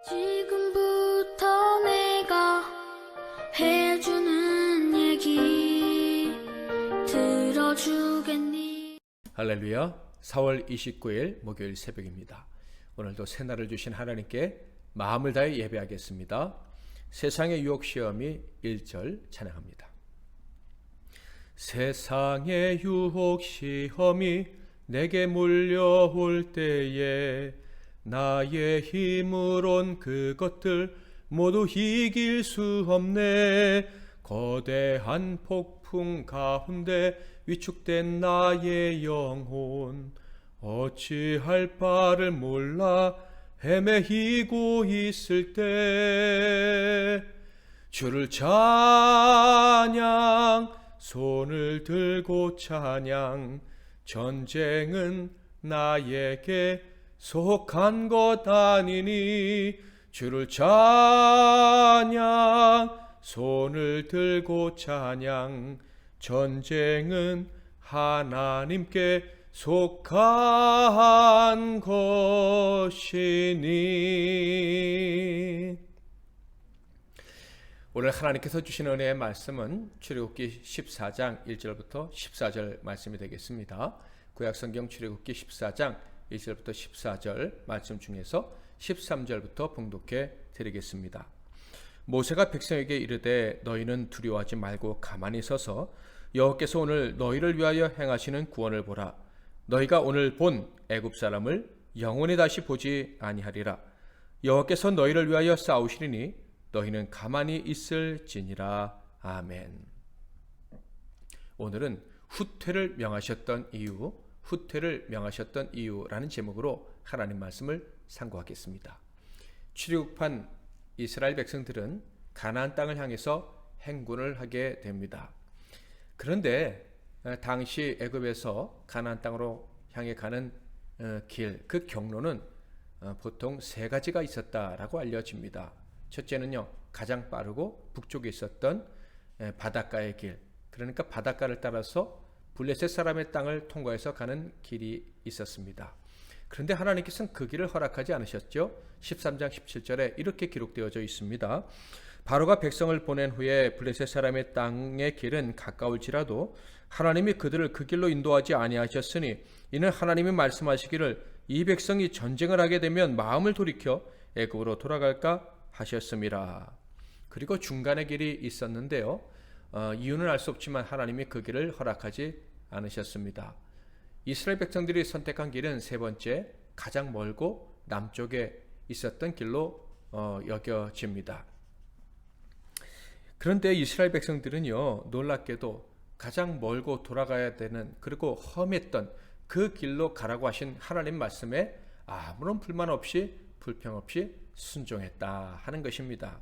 지금부터 내가 해주는 얘기 들어주겠니? 할렐루야. 4월 29일 목요일 새벽입니다. 오늘도 새날을 주신 하나님께 마음을 다해 예배하겠습니다. 세상의 유혹 시험이 1절 찬양합니다. 세상의 유혹 시험이 내게 몰려올 때에 나의 힘으론 그것들 모두 이길 수 없네. 거대한 폭풍 가운데 위축된 나의 영혼 어찌할 바를 몰라 헤매이고 있을 때 주를 찬양 손을 들고 찬양 전쟁은 나에게 속한 것 아니니 주를 찬양 손을 들고 찬양 전쟁은 하나님께 속한 것이니. 오늘 하나님께서 주신 은혜의 말씀은 출애굽기 14장 1절부터 14절 말씀이 되겠습니다. 구약성경 출애굽기 14장 1절부터 14절 말씀 중에서 13절부터 봉독해 드리겠습니다. 모세가 백성에게 이르되 너희는 두려워하지 말고 가만히 서서 여호와께서 오늘 너희를 위하여 행하시는 구원을 보라. 너희가 오늘 본 애굽 사람을 영원히 다시 보지 아니하리라. 여호와께서 너희를 위하여 싸우시리니 너희는 가만히 있을지니라. 아멘. 오늘은 후퇴를 명하셨던 이유라는 제목으로 하나님 말씀을 상고하겠습니다. 출애굽한 이스라엘 백성들은 가나안 땅을 향해서 행군을 하게 됩니다. 그런데 당시 애굽에서 가나안 땅으로 향해 가는 길, 그 경로는 보통 세 가지가 있었다라고 알려집니다. 첫째는요, 가장 빠르고 북쪽에 있었던 바닷가의 길, 그러니까 바닷가를 따라서 블레셋 사람의 땅을 통과해서 가는 길이 있었습니다. 그런데 하나님께서는 그 길을 허락하지 않으셨죠. 13장 17절에 이렇게 기록되어져 있습니다. 바로가 백성을 보낸 후에 블레셋 사람의 땅의 길은 가까울지라도 하나님이 그들을 그 길로 인도하지 아니하셨으니 이는 하나님이 말씀하시기를 이 백성이 전쟁을 하게 되면 마음을 돌이켜 애굽으로 돌아갈까 하셨음이라. 그리고 중간의 길이 있었는데요, 이유는 알 수 없지만 하나님이 그 길을 허락하지 않으셨습니다. 이스라엘 백성들이 선택한 길은 세 번째, 가장 멀고 남쪽에 있었던 길로 여겨집니다. 그런데 이스라엘 백성들은요, 놀랍게도 가장 멀고 돌아가야 되는, 그리고 험했던 그 길로 가라고 하신 하나님 말씀에 아무런 불만 없이 불평 없이 순종했다 하는 것입니다.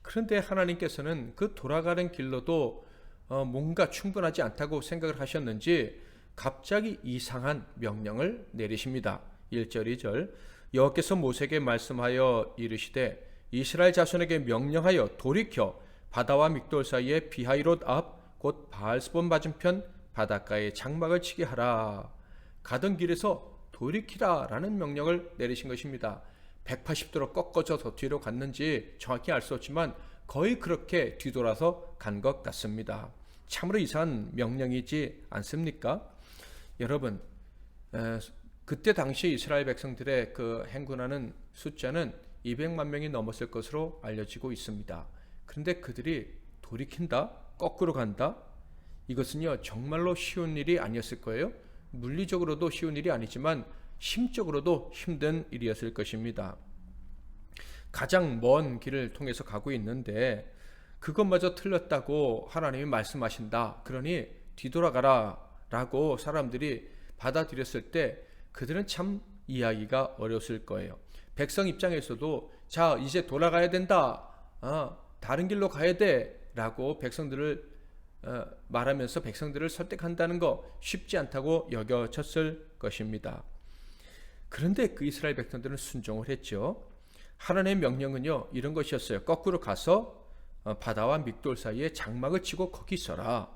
그런데 하나님께서는 그 돌아가는 길로도 뭔가 충분하지 않다고 생각을 하셨는지 갑자기 이상한 명령을 내리십니다. 1절 2절 여호와께서 모세에게 말씀하여 이르시되 이스라엘 자손에게 명령하여 돌이켜 바다와 믹돌 사이에 비하이롯 앞 곧 바알스본 맞은편 바닷가에 장막을 치게 하라. 가던 길에서 돌이키라 라는 명령을 내리신 것입니다. 180도로 꺾어져 더 뒤로 갔는지 정확히 알 수 없지만 거의 그렇게 뒤돌아서 간 것 같습니다. 참으로 이상한 명령이지 않습니까? 여러분, 그때 당시 이스라엘 백성들의 그 행군하는 숫자는 200만 명이 넘었을 것으로 알려지고 있습니다. 그런데 그들이 돌이킨다? 거꾸로 간다? 이것은요, 정말로 쉬운 일이 아니었을 거예요. 물리적으로도 쉬운 일이 아니지만 심적으로도 힘든 일이었을 것입니다. 가장 먼 길을 통해서 가고 있는데 그것마저 틀렸다고 하나님이 말씀하신다. 그러니 뒤돌아가라 라고 사람들이 받아들였을 때 그들은 참 이해하기가 어려웠을 거예요. 백성 입장에서도 자, 이제 돌아가야 된다. 다른 길로 가야 돼 라고 백성들을 말하면서 백성들을 설득한다는 거 쉽지 않다고 여겨졌을 것입니다. 그런데 그 이스라엘 백성들은 순종을 했죠. 하나님의 명령은요, 이런 것이었어요. 거꾸로 가서 바다와 믹돌 사이에 장막을 치고 거기 있어라.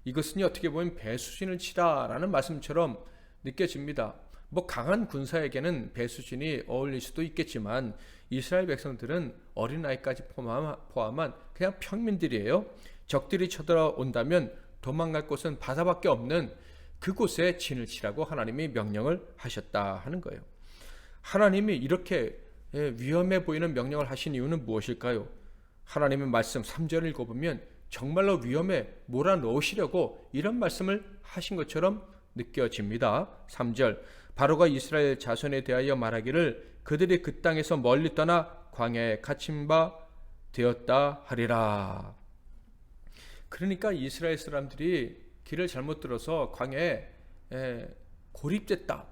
이것은 어떻게 보면 배수진을 치라라는 말씀처럼 느껴집니다. 뭐 강한 군사에게는 배수진이 어울릴 수도 있겠지만 이스라엘 백성들은 어린아이까지 포함한 그냥 평민들이에요. 적들이 쳐들어온다면 도망갈 곳은 바다밖에 없는 그곳에 진을 치라고 하나님이 명령을 하셨다 하는 거예요. 하나님이 이렇게 위험해 보이는 명령을 하신 이유는 무엇일까요? 하나님의 말씀 3절을 읽어보면 정말로 위험에 몰아넣으시려고 이런 말씀을 하신 것처럼 느껴집니다. 3절, 바로가 이스라엘 자손에 대하여 말하기를 그들이 그 땅에서 멀리 떠나 광야에 갇힌 바 되었다 하리라. 그러니까 이스라엘 사람들이 길을 잘못 들어서 광야에 고립됐다,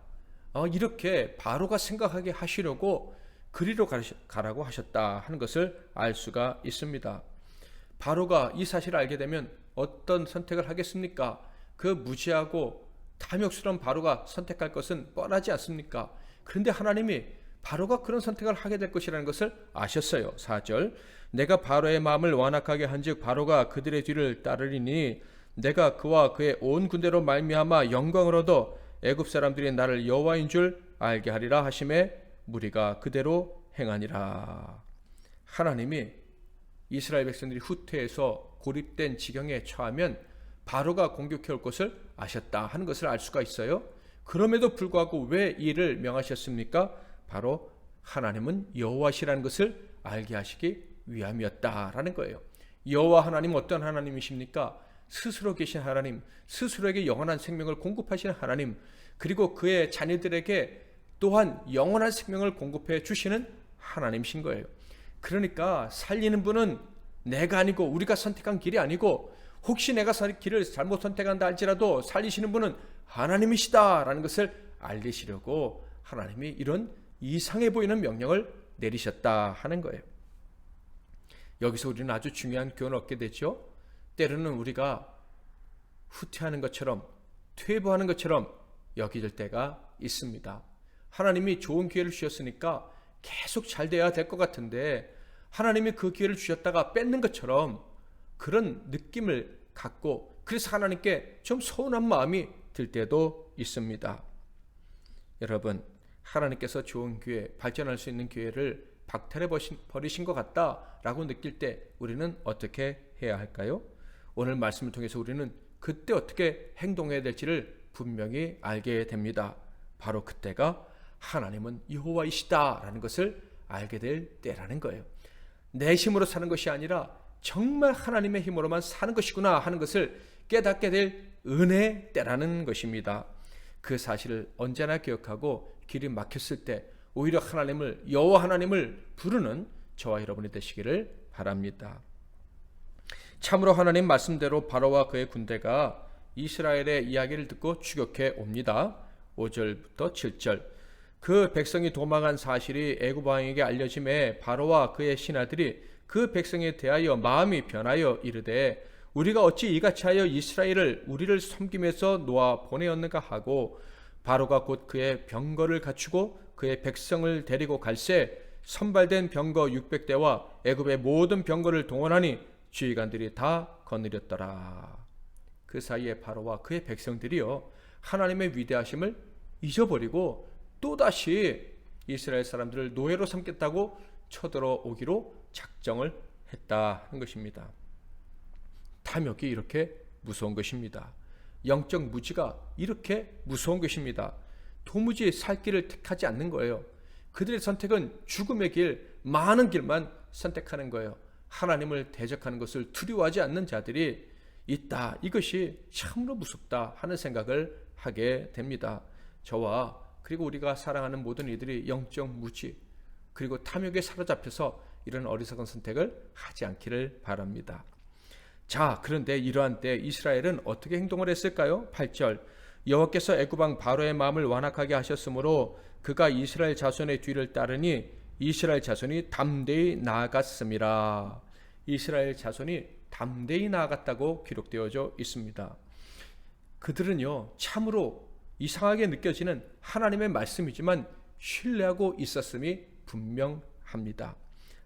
이렇게 바로가 생각하게 하시려고 그리로 가라고 하셨다 하는 것을 알 수가 있습니다. 바로가 이 사실을 알게 되면 어떤 선택을 하겠습니까? 그 무지하고 탐욕스러운 바로가 선택할 것은 뻔하지 않습니까? 그런데 하나님이 바로가 그런 선택을 하게 될 것이라는 것을 아셨어요. 4절, 내가 바로의 마음을 완악하게 한즉 바로가 그들의 뒤를 따르리니 내가 그와 그의 온 군대로 말미암아 영광을 얻어 애굽 사람들이 나를 여호와인 줄 알게 하리라 하심에 무리가 그대로 행하니라. 하나님이 이스라엘 백성들이 후퇴해서 고립된 지경에 처하면 바로가 공격해 올 것을 아셨다 하는 것을 알 수가 있어요. 그럼에도 불구하고 왜 이를 명하셨습니까? 바로 하나님은 여호와시라는 것을 알게 하시기 위함이었다라는 거예요. 여호와 하나님 어떤 하나님이십니까? 스스로 계신 하나님, 스스로에게 영원한 생명을 공급하시는 하나님, 그리고 그의 자녀들에게 또한 영원한 생명을 공급해 주시는 하나님이신 거예요. 그러니까 살리는 분은 내가 아니고 우리가 선택한 길이 아니고 혹시 내가 길을 잘못 선택한다 할지라도 살리시는 분은 하나님이시다라는 것을 알리시려고 하나님이 이런 이상해 보이는 명령을 내리셨다 하는 거예요. 여기서 우리는 아주 중요한 교훈을 얻게 되죠. 때로는 우리가 후퇴하는 것처럼 퇴보하는 것처럼 여겨질 때가 있습니다. 하나님이 좋은 기회를 주셨으니까 계속 잘 돼야 될 것 같은데 하나님이 그 기회를 주셨다가 뺏는 것처럼 그런 느낌을 갖고 그래서 하나님께 좀 서운한 마음이 들 때도 있습니다. 여러분, 하나님께서 좋은 기회, 발전할 수 있는 기회를 박탈해 버리신 것 같다라고 느낄 때 우리는 어떻게 해야 할까요? 오늘 말씀을 통해서 우리는 그때 어떻게 행동해야 될지를 분명히 알게 됩니다. 바로 그때가 하나님은 여호와이시다라는 것을 알게 될 때라는 거예요. 내 힘으로 사는 것이 아니라 정말 하나님의 힘으로만 사는 것이구나 하는 것을 깨닫게 될 은혜의 때라는 것입니다. 그 사실을 언제나 기억하고 길이 막혔을 때 오히려 하나님을, 여호와 하나님을 부르는 저와 여러분이 되시기를 바랍니다. 참으로 하나님 말씀대로 바로와 그의 군대가 이스라엘의 이야기를 듣고 추격해 옵니다. 5절부터 7절, 그 백성이 도망한 사실이 애굽 왕에게 알려짐에 바로와 그의 신하들이 그 백성에 대하여 마음이 변하여 이르되 우리가 어찌 이같이 하여 이스라엘을 우리를 섬김에서 놓아 보내었는가 하고 바로가 곧 그의 병거를 갖추고 그의 백성을 데리고 갈새 선발된 병거 600대와 애굽의 모든 병거를 동원하니 지휘관들이 다 거느렸더라. 그 사이에 바로와 그의 백성들이요 하나님의 위대하심을 잊어버리고 또다시 이스라엘 사람들을 노예로 삼겠다고 쳐들어오기로 작정을 했다 하는 것입니다. 탐욕이 이렇게 무서운 것입니다. 영적 무지가 이렇게 무서운 것입니다. 도무지 살 길을 택하지 않는 거예요. 그들의 선택은 죽음의 길, 많은 길만 선택하는 거예요. 하나님을 대적하는 것을 두려워하지 않는 자들이 있다. 이것이 참으로 무섭다 하는 생각을 하게 됩니다. 저와 그리고 우리가 사랑하는 모든 이들이 영적 무지 그리고 탐욕에 사로잡혀서 이런 어리석은 선택을 하지 않기를 바랍니다. 자, 그런데 이러한 때 이스라엘은 어떻게 행동을 했을까요? 8절, 여호와께서 애굽 왕 바로의 마음을 완악하게 하셨으므로 그가 이스라엘 자손의 뒤를 따르니 이스라엘 자손이 담대히 나아갔음이라. 이스라엘 자손이 담대히 나아갔다고 기록되어져 있습니다. 그들은요 참으로 이상하게 느껴지는 하나님의 말씀이지만 신뢰하고 있었음이 분명합니다.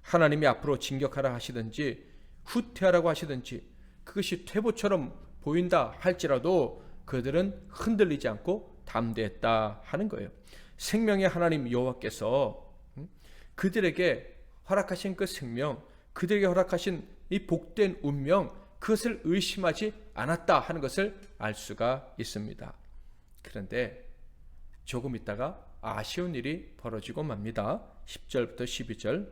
하나님이 앞으로 진격하라 하시든지 후퇴하라고 하시든지 그것이 퇴보처럼 보인다 할지라도 그들은 흔들리지 않고 담대했다 하는 거예요. 생명의 하나님 여호와께서 그들에게 허락하신 그 생명, 그들에게 허락하신 이 복된 운명, 그것을 의심하지 않았다 하는 것을 알 수가 있습니다. 그런데 조금 있다가 아쉬운 일이 벌어지고 맙니다. 10절부터 12절.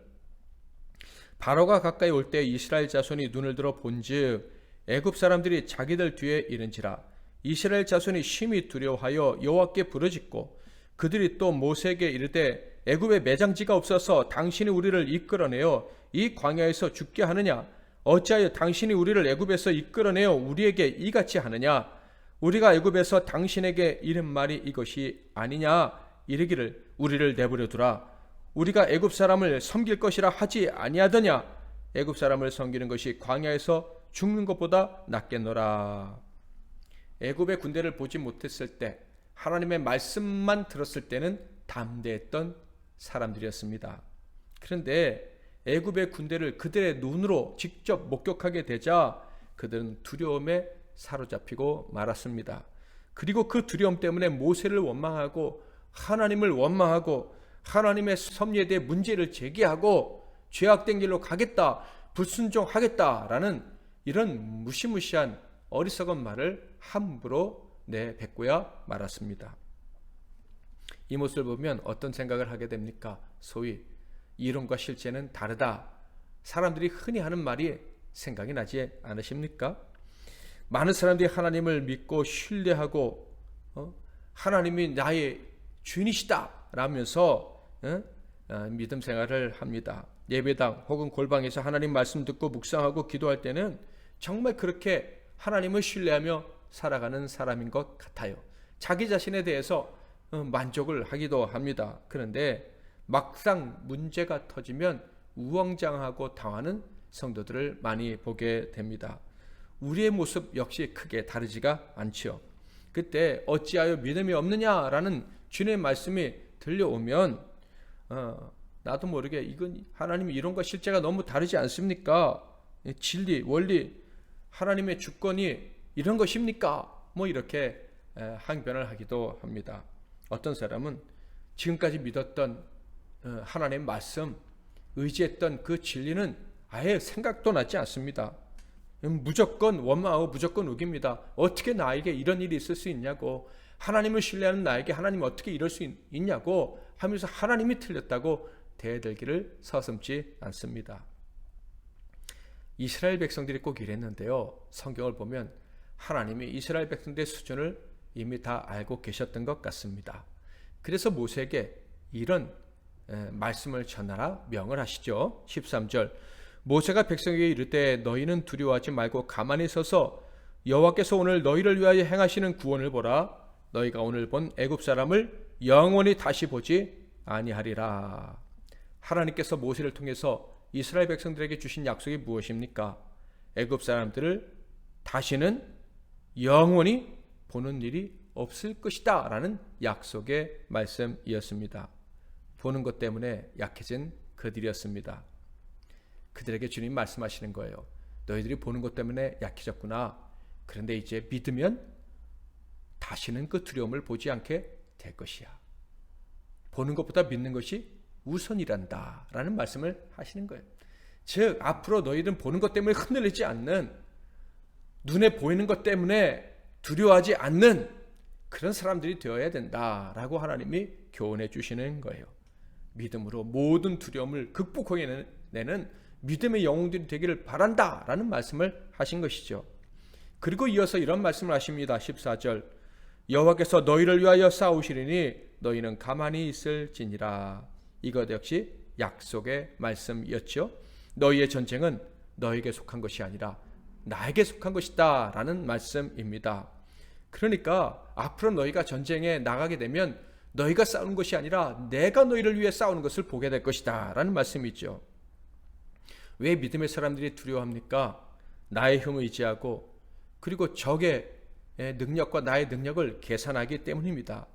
바로가 가까이 올 때 이스라엘 자손이 눈을 들어 본즉 애굽 사람들이 자기들 뒤에 이른지라. 이스라엘 자손이 심히 두려워하여 여호와께 부르짖고 그들이 또 모세에게 이르되 애굽에 매장지가 없어서 당신이 우리를 이끌어내어 이 광야에서 죽게 하느냐? 어찌하여 당신이 우리를 애굽에서 이끌어내어 우리에게 이같이 하느냐? 우리가 애굽에서 당신에게 이른 말이 이것이 아니냐? 이르기를 우리를 내버려 두라. 우리가 애굽 사람을 섬길 것이라 하지 아니하더냐? 애굽 사람을 섬기는 것이 광야에서 죽는 것보다 낫겠노라. 애굽의 군대를 보지 못했을 때, 하나님의 말씀만 들었을 때는 담대했던 사람들이었습니다. 그런데 애굽의 군대를 그들의 눈으로 직접 목격하게 되자 그들은 두려움에 사로잡히고 말았습니다. 그리고 그 두려움 때문에 모세를 원망하고 하나님을 원망하고 하나님의 섭리에 대해 문제를 제기하고 죄악된 길로 가겠다, 불순종하겠다라는 이런 무시무시한 어리석은 말을 함부로 내뱉고야 말았습니다. 이 모습을 보면 어떤 생각을 하게 됩니까? 소위 이론과 실제는 다르다. 사람들이 흔히 하는 말이 생각이 나지 않으십니까? 많은 사람들이 하나님을 믿고 신뢰하고 하나님이 나의 주인이시다 라면서 믿음 생활을 합니다. 예배당 혹은 골방에서 하나님 말씀 듣고 묵상하고 기도할 때는 정말 그렇게 하나님을 신뢰하며 살아가는 사람인 것 같아요. 자기 자신에 대해서 만족을 하기도 합니다. 그런데 막상 문제가 터지면 우왕좌왕하고 당하는 성도들을 많이 보게 됩니다. 우리의 모습 역시 크게 다르지가 않지요. 그때 어찌하여 믿음이 없느냐라는 주님의 말씀이 들려오면 나도 모르게 이건 하나님의 이론과 실제가 너무 다르지 않습니까? 진리, 원리, 하나님의 주권이 이런 것입니까? 뭐 이렇게 항변을 하기도 합니다. 어떤 사람은 지금까지 믿었던 하나님의 말씀, 의지했던 그 진리는 아예 생각도 나지 않습니다. 무조건 원망하고 무조건 우깁니다. 어떻게 나에게 이런 일이 있을 수 있냐고, 하나님을 신뢰하는 나에게 하나님이 어떻게 이럴 수 있냐고 하면서 하나님이 틀렸다고 대들기를 서슴지 않습니다. 이스라엘 백성들이 꼭 이랬는데요. 성경을 보면 하나님이 이스라엘 백성들의 수준을 이미 다 알고 계셨던 것 같습니다. 그래서 모세에게 이런 말씀을 전하라 명을 하시죠. 13절. 모세가 백성에게 이르되 너희는 두려워하지 말고 가만히 서서 여호와께서 오늘 너희를 위하여 행하시는 구원을 보라. 너희가 오늘 본 애굽 사람을 영원히 다시 보지 아니하리라. 하나님께서 모세를 통해서 이스라엘 백성들에게 주신 약속이 무엇입니까? 애굽 사람들을 다시는 영원히 보는 일이 없을 것이다 라는 약속의 말씀이었습니다. 보는 것 때문에 약해진 그들이었습니다. 그들에게 주님 말씀하시는 거예요. 너희들이 보는 것 때문에 약해졌구나. 그런데 이제 믿으면 다시는 그 두려움을 보지 않게 될 것이야. 보는 것보다 믿는 것이 우선이란다 라는 말씀을 하시는 거예요. 즉 앞으로 너희들은 보는 것 때문에 흔들리지 않는, 눈에 보이는 것 때문에 두려워하지 않는 그런 사람들이 되어야 된다라고 하나님이 교훈해 주시는 거예요. 믿음으로 모든 두려움을 극복해내는 믿음의 영웅들이 되기를 바란다라는 말씀을 하신 것이죠. 그리고 이어서 이런 말씀을 하십니다. 14절. 여호와께서 너희를 위하여 싸우시리니 너희는 가만히 있을지니라. 이것 역시 약속의 말씀이었죠. 너희의 전쟁은 너에게 속한 것이 아니라 나에게 속한 것이다 라는 말씀입니다. 그러니까 앞으로 너희가 전쟁에 나가게 되면 너희가 싸우는 것이 아니라 내가 너희를 위해 싸우는 것을 보게 될 것이다 라는 말씀이죠. 왜 믿음의 사람들이 두려워합니까? 나의 힘을 의지하고 그리고 적의 능력과 나의 능력을 계산하기 때문입니다.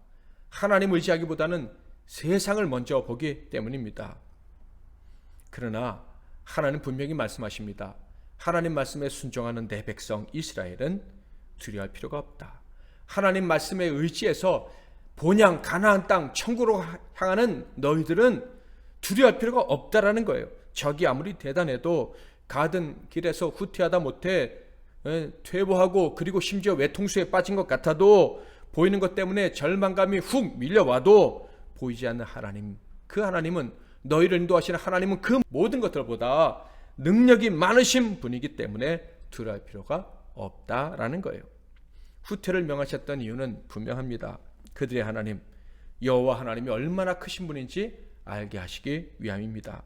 하나님 의지하기보다는 세상을 먼저 보기 때문입니다. 그러나 하나님 분명히 말씀하십니다. 하나님 말씀에 순종하는 내 백성 이스라엘은 두려워할 필요가 없다. 하나님 말씀에 의지해서 본향 가나안 땅 천국으로 향하는 너희들은 두려워할 필요가 없다라는 거예요. 적이 아무리 대단해도 가던 길에서 후퇴하다 못해 퇴보하고 그리고 심지어 외통수에 빠진 것 같아도 보이는 것 때문에 절망감이 훅 밀려와도 보이지 않는 하나님, 그 하나님은 너희를 인도하시는 하나님은 그 모든 것들보다 능력이 많으신 분이기 때문에 두려워할 필요가 없다라는 거예요. 후퇴를 명하셨던 이유는 분명합니다. 그들의 하나님 여호와 하나님이 얼마나 크신 분인지 알게 하시기 위함입니다.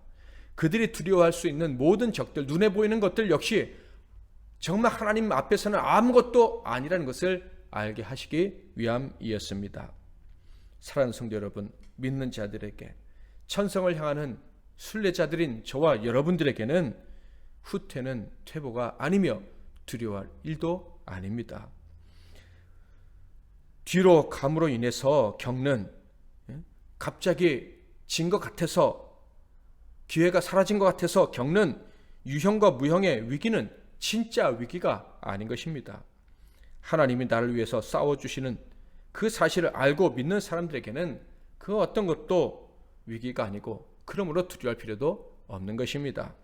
그들이 두려워할 수 있는 모든 적들, 눈에 보이는 것들 역시 정말 하나님 앞에서는 아무것도 아니라는 것을 알게 하시기 위함이었습니다. 사랑하는 성도 여러분, 믿는 자들에게, 천성을 향하는 순례자들인 저와 여러분들에게는 후퇴는 퇴보가 아니며 두려워할 일도 아닙니다. 뒤로 감으로 인해서 겪는, 갑자기 진 것 같아서, 기회가 사라진 것 같아서 겪는 유형과 무형의 위기는 진짜 위기가 아닌 것입니다. 하나님이 나를 위해서 싸워주시는 그 사실을 알고 믿는 사람들에게는 그 어떤 것도 위기가 아니고 그러므로 두려워할 필요도 없는 것입니다.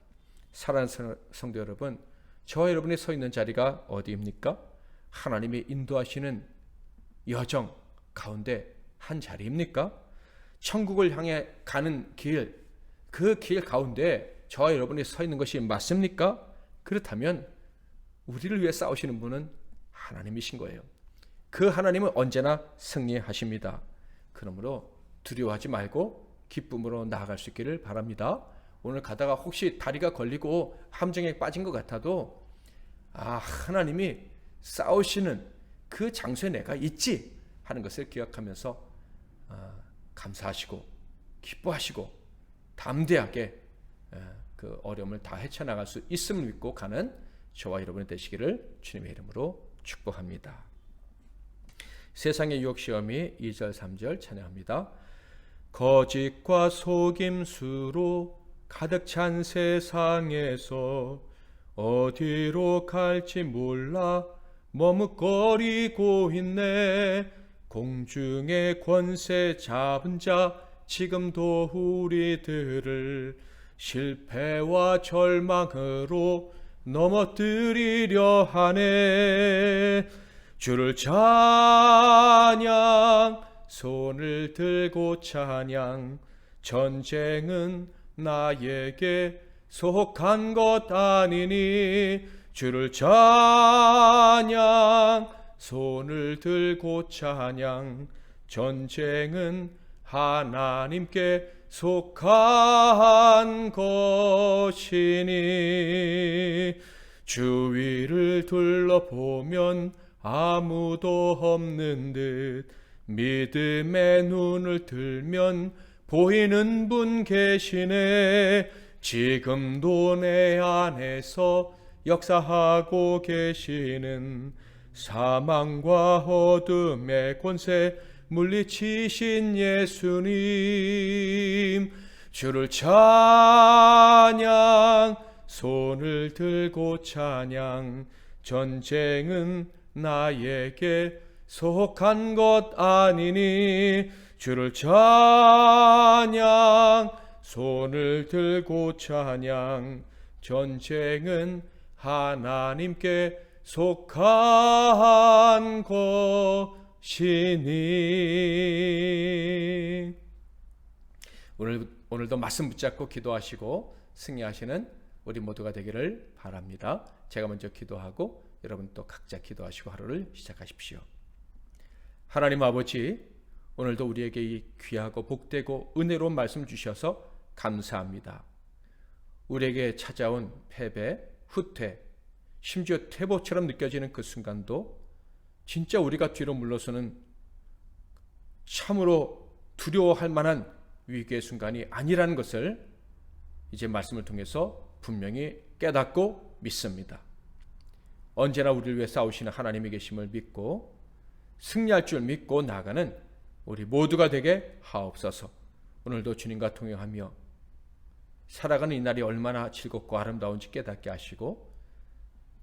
사랑하는 성도 여러분, 저와 여러분이 서 있는 자리가 어디입니까? 하나님이 인도하시는 여정 가운데 한 자리입니까? 천국을 향해 가는 길, 그 길 가운데 저와 여러분이 서 있는 것이 맞습니까? 그렇다면 우리를 위해 싸우시는 분은 하나님이신 거예요. 그 하나님은 언제나 승리하십니다. 그러므로 두려워하지 말고 기쁨으로 나아갈 수 있기를 바랍니다. 오늘 가다가 혹시 다리가 걸리고 함정에 빠진 것 같아도 하나님이 싸우시는 그 장소에 내가 있지 하는 것을 기억하면서 감사하시고 기뻐하시고 담대하게 그 어려움을 다 헤쳐나갈 수 있음을 믿고 가는 저와 여러분이 되시기를 주님의 이름으로 축복합니다. 세상의 유혹시험이 2절 3절 찬양합니다. 거짓과 속임수로 가득 찬 세상에서 어디로 갈지 몰라 머뭇거리고 있네. 공중의 권세 잡은 자 지금도 우리들을 실패와 절망으로 넘어뜨리려 하네. 주를 찬양, 손을 들고 찬양. 전쟁은 나에게 속한 것 아니니. 주를 찬양, 손을 들고 찬양. 전쟁은 하나님께 속한 것이니. 주위를 둘러보면 아무도 없는 듯 믿음의 눈을 들면 보이는 분 계시네. 지금도 내 안에서 역사하고 계시는 사망과 어둠의 권세 물리치신 예수님. 주를 찬양, 손을 들고 찬양. 전쟁은 나에게 속한 것 아니니. 주를 찬양, 손을 들고 찬양. 전쟁은 하나님께 속한 것이니. 오늘도 말씀 붙잡고 기도하시고 승리하시는 우리 모두가 되기를 바랍니다. 제가 먼저 기도하고 여러분 또 각자 기도하시고 하루를 시작하십시오. 하나님 아버지, 오늘도 우리에게 이 귀하고 복되고 은혜로운 말씀 주셔서 감사합니다. 우리에게 찾아온 패배, 후퇴, 심지어 퇴보처럼 느껴지는 그 순간도 진짜 우리가 뒤로 물러서는 참으로 두려워할 만한 위기의 순간이 아니라는 것을 이제 말씀을 통해서 분명히 깨닫고 믿습니다. 언제나 우리를 위해 싸우시는 하나님이 계심을 믿고 승리할 줄 믿고 나아가는 우리 모두가 되게 하옵소서. 오늘도 주님과 동행하며 살아가는 이 날이 얼마나 즐겁고 아름다운지 깨닫게 하시고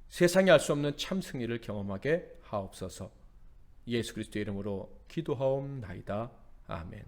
세상이 알 수 없는 참 승리를 경험하게 하옵소서. 예수 그리스도의 이름으로 기도하옵나이다. 아멘.